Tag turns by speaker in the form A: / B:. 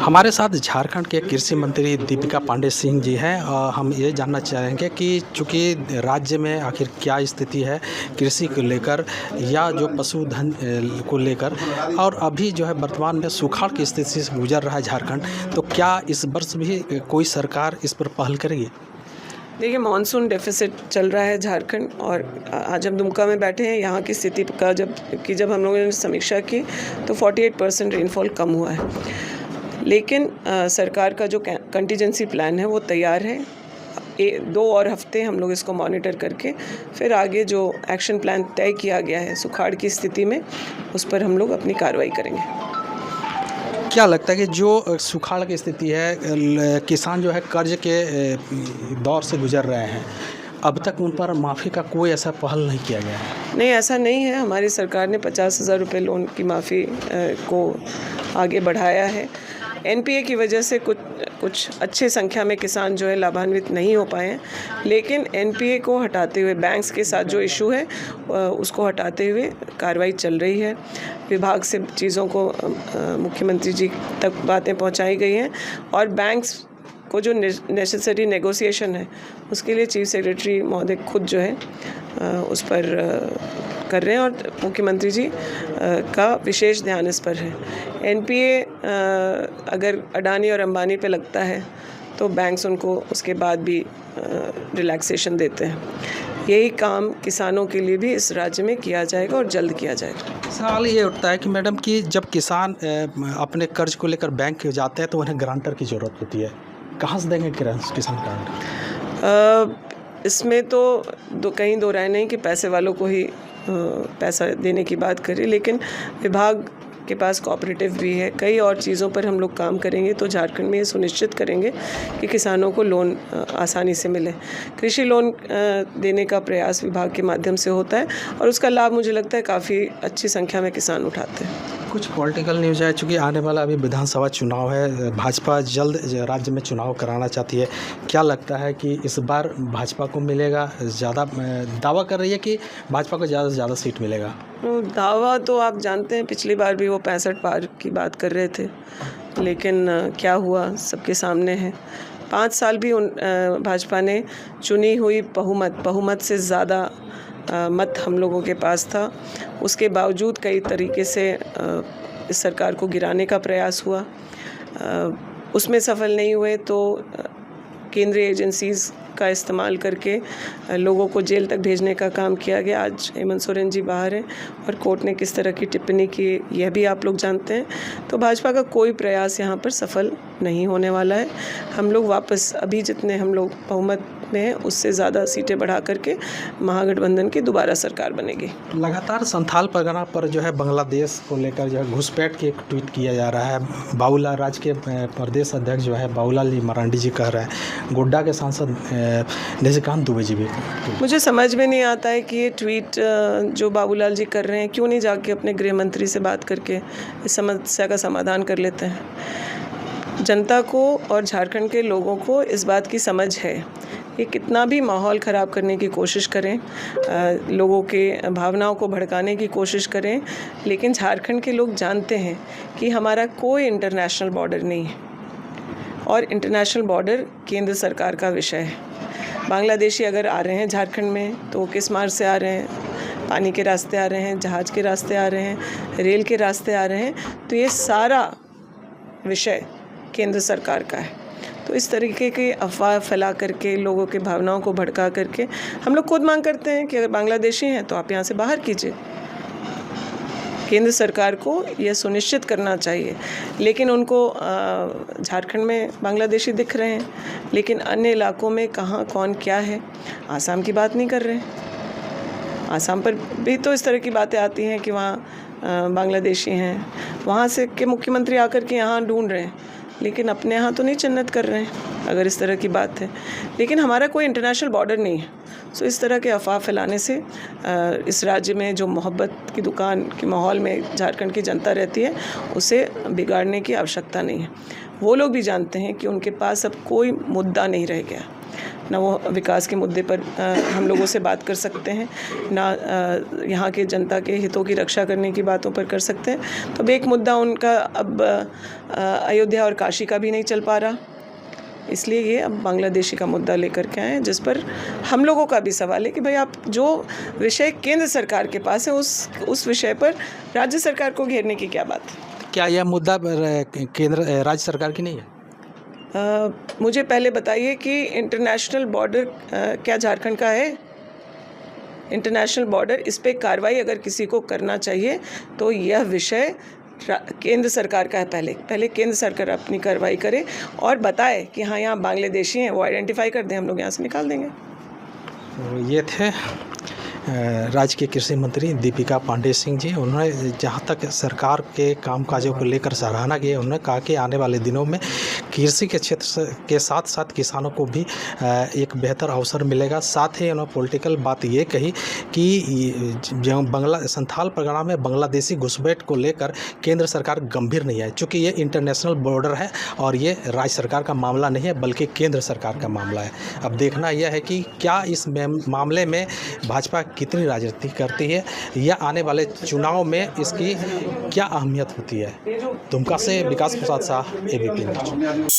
A: हमारे साथ झारखंड के कृषि मंत्री दीपिका पांडे सिंह जी हैं। हम ये जानना चाहेंगे कि चूँकि राज्य में आखिर क्या स्थिति है कृषि को लेकर या जो पशुधन को लेकर, और अभी जो है वर्तमान में सुखाड़ की स्थिति से गुजर रहा है झारखंड, तो क्या इस वर्ष भी कोई सरकार इस पर पहल करेगी?
B: देखिए, मानसून डेफिसिट चल रहा है झारखंड, और आज हम दुमका में बैठे हैं। यहाँ की स्थिति का जब हम लोगों ने समीक्षा की तो 48% रेनफॉल कम हुआ है। लेकिन सरकार का जो कंटीजेंसी प्लान है वो तैयार है। 2 और हफ्ते हम लोग इसको मॉनिटर करके फिर आगे जो एक्शन प्लान तय किया गया है सुखाड़ की स्थिति में, उस पर हम लोग अपनी कार्रवाई करेंगे।
A: क्या लगता है कि जो सुखाड़ की स्थिति है, किसान जो है कर्ज के दौर से गुजर रहे हैं, अब तक उन पर माफ़ी का कोई ऐसा पहल नहीं किया गया है?
B: नहीं, ऐसा नहीं है। हमारी सरकार ने 50,000 रुपये लोन की माफ़ी को आगे बढ़ाया है। एनपीए की वजह से कुछ अच्छे संख्या में किसान जो है लाभान्वित नहीं हो पाए हैं, लेकिन एनपीए को हटाते हुए बैंक्स के साथ जो इशू है उसको हटाते हुए कार्रवाई चल रही है। विभाग से चीज़ों को मुख्यमंत्री जी तक बातें पहुंचाई गई हैं, और बैंक्स को जो नेसेसरी नेगोशिएशन है उसके लिए चीफ सेक्रेटरी महोदय खुद जो है उस पर कर रहे हैं, और मुख्यमंत्री जी का विशेष ध्यान इस पर है। एनपीए अगर अडानी और अंबानी पे लगता है तो बैंक्स उनको उसके बाद भी रिलैक्सेशन देते हैं। यही काम किसानों के लिए भी इस राज्य में किया जाएगा और जल्द किया जाएगा।
A: सवाल ये उठता है कि मैडम कि जब किसान अपने कर्ज को लेकर बैंक जाते हैं तो उन्हें गारंटर की ज़रूरत होती है, कहाँ से देंगे किसान गारंटर?
B: इसमें तो कहीं दो राय नहीं कि पैसे वालों को ही पैसा देने की बात करें, लेकिन विभाग के पास कोऑपरेटिव भी है। कई और चीज़ों पर हम लोग काम करेंगे तो झारखंड में ये सुनिश्चित करेंगे कि किसानों को लोन आसानी से मिले। कृषि लोन देने का प्रयास विभाग के माध्यम से होता है, और उसका लाभ मुझे लगता है काफ़ी अच्छी संख्या में किसान उठाते हैं।
A: कुछ पॉलिटिकल न्यूज़ है, चूँकि आने वाला अभी विधानसभा चुनाव है, भाजपा जल्द राज्य में चुनाव कराना चाहती है। क्या लगता है कि इस बार भाजपा को मिलेगा? ज़्यादा दावा कर रही है कि भाजपा को ज़्यादा से ज़्यादा सीट मिलेगा।
B: दावा तो आप जानते हैं, पिछली बार भी वो 65 पार की बात कर रहे थे, लेकिन क्या हुआ सबके सामने है। 5 साल भी भाजपा ने चुनी हुई बहुमत से ज़्यादा मत हम लोगों के पास था। उसके बावजूद कई तरीके से इस सरकार को गिराने का प्रयास हुआ, उसमें सफल नहीं हुए तो केंद्रीय एजेंसीज़ का इस्तेमाल करके लोगों को जेल तक भेजने का काम किया गया। आज हेमंत सोरेन जी बाहर हैं, और कोर्ट ने किस तरह की टिप्पणी की यह भी आप लोग जानते हैं। तो भाजपा का कोई प्रयास यहाँ पर सफल नहीं होने वाला है। हम लोग वापस अभी जितने हम लोग बहुमत में हैं उससे ज़्यादा सीटें बढ़ा करके महागठबंधन की दोबारा सरकार बनेगी।
A: लगातार संथाल परगना पर जो है बांग्लादेश को लेकर जो है घुसपैठ की एक ट्वीट किया जा रहा है। बाबूलाल राज्य के प्रदेश अध्यक्ष जो है बाबूलाल जी मरांडी जी कह रहे हैं, गोड्डा के सांसद निशिकांत दुबे जी भी।
B: मुझे समझ में नहीं आता है कि ये ट्वीट जो बाबूलाल जी कर रहे हैं, क्यों नहीं जाके अपने गृह मंत्री से बात करके इस समस्या का समाधान कर लेते हैं। जनता को और झारखंड के लोगों को इस बात की समझ है। ये कितना भी माहौल ख़राब करने की कोशिश करें, लोगों के भावनाओं को भड़काने की कोशिश करें, लेकिन झारखंड के लोग जानते हैं कि हमारा कोई इंटरनेशनल बॉर्डर नहीं है, और इंटरनेशनल बॉर्डर केंद्र सरकार का विषय है। बांग्लादेशी अगर आ रहे हैं झारखंड में तो किस मार्ग से आ रहे हैं? पानी के रास्ते आ रहे हैं, जहाज़ के रास्ते आ रहे हैं, रेल के रास्ते आ रहे हैं। तो ये सारा विषय केंद्र सरकार का है। तो इस तरीके की अफवाह फैला करके लोगों के भावनाओं को भड़का करके हम लोग खुद मांग करते हैं कि अगर बांग्लादेशी हैं तो आप यहाँ से बाहर कीजिए। केंद्र सरकार को यह सुनिश्चित करना चाहिए, लेकिन उनको झारखंड में बांग्लादेशी दिख रहे हैं, लेकिन अन्य इलाकों में कहाँ कौन क्या है। आसाम की बात नहीं कर रहे हैं। आसाम पर भी तो इस तरह की बातें आती हैं कि वहाँ बांग्लादेशी हैं, वहाँ से के मुख्यमंत्री आकर के यहाँ ढूंढ रहे हैं, लेकिन अपने यहाँ तो नहीं चिन्हित कर रहे हैं अगर इस तरह की बात है। लेकिन हमारा कोई इंटरनेशनल बॉर्डर नहीं है। सो इस तरह के अफवाह फैलाने से इस राज्य में जो मोहब्बत की दुकान के माहौल में झारखंड की जनता रहती है उसे बिगाड़ने की आवश्यकता नहीं है। वो लोग भी जानते हैं कि उनके पास अब कोई मुद्दा नहीं रह गया। ना वो विकास के मुद्दे पर हम लोगों से बात कर सकते हैं, ना यहाँ के जनता के हितों की रक्षा करने की बातों पर कर सकते हैं। तो अब एक मुद्दा उनका अब अयोध्या और काशी का भी नहीं चल पा रहा, इसलिए ये अब बांग्लादेशी का मुद्दा लेकर के आए हैं, जिस पर हम लोगों का भी सवाल है कि भाई आप जो विषय केंद्र सरकार के पास है उस विषय पर राज्य सरकार को घेरने की क्या बात है।
A: क्या यह मुद्दा केंद्र राज्य सरकार की नहीं है?
B: मुझे पहले बताइए कि इंटरनेशनल बॉर्डर क्या झारखंड का है? इंटरनेशनल बॉर्डर, इस पे कार्रवाई अगर किसी को करना चाहिए तो यह विषय केंद्र सरकार का है। पहले केंद्र सरकार अपनी कार्रवाई करे और बताए कि हाँ यहाँ बांग्लादेशी हैं, वो आइडेंटिफाई कर दें, हम लोग यहाँ से निकाल देंगे।
A: तो ये थे राज्य के कृषि मंत्री दीपिका पांडे सिंह जी। उन्होंने जहाँ तक सरकार के कामकाजों को लेकर सराहना की, उन्होंने कहा कि आने वाले दिनों में कृषि के क्षेत्र के साथ साथ किसानों को भी एक बेहतर अवसर मिलेगा। साथ ही उन्होंने पॉलिटिकल बात ये कही कि जो संथाल परगना में बांग्लादेशी घुसपैठ को लेकर केंद्र सरकार गंभीर नहीं है, चूँकि ये इंटरनेशनल बॉर्डर है और ये राज्य सरकार का मामला नहीं है बल्कि केंद्र सरकार का मामला है। अब देखना यह है कि क्या इस मामले में भाजपा कितनी राजनीति करती है या आने वाले चुनाव में इसकी क्या अहमियत होती है। दुमका से विकास प्रसाद शाह, ABP न्यूज़।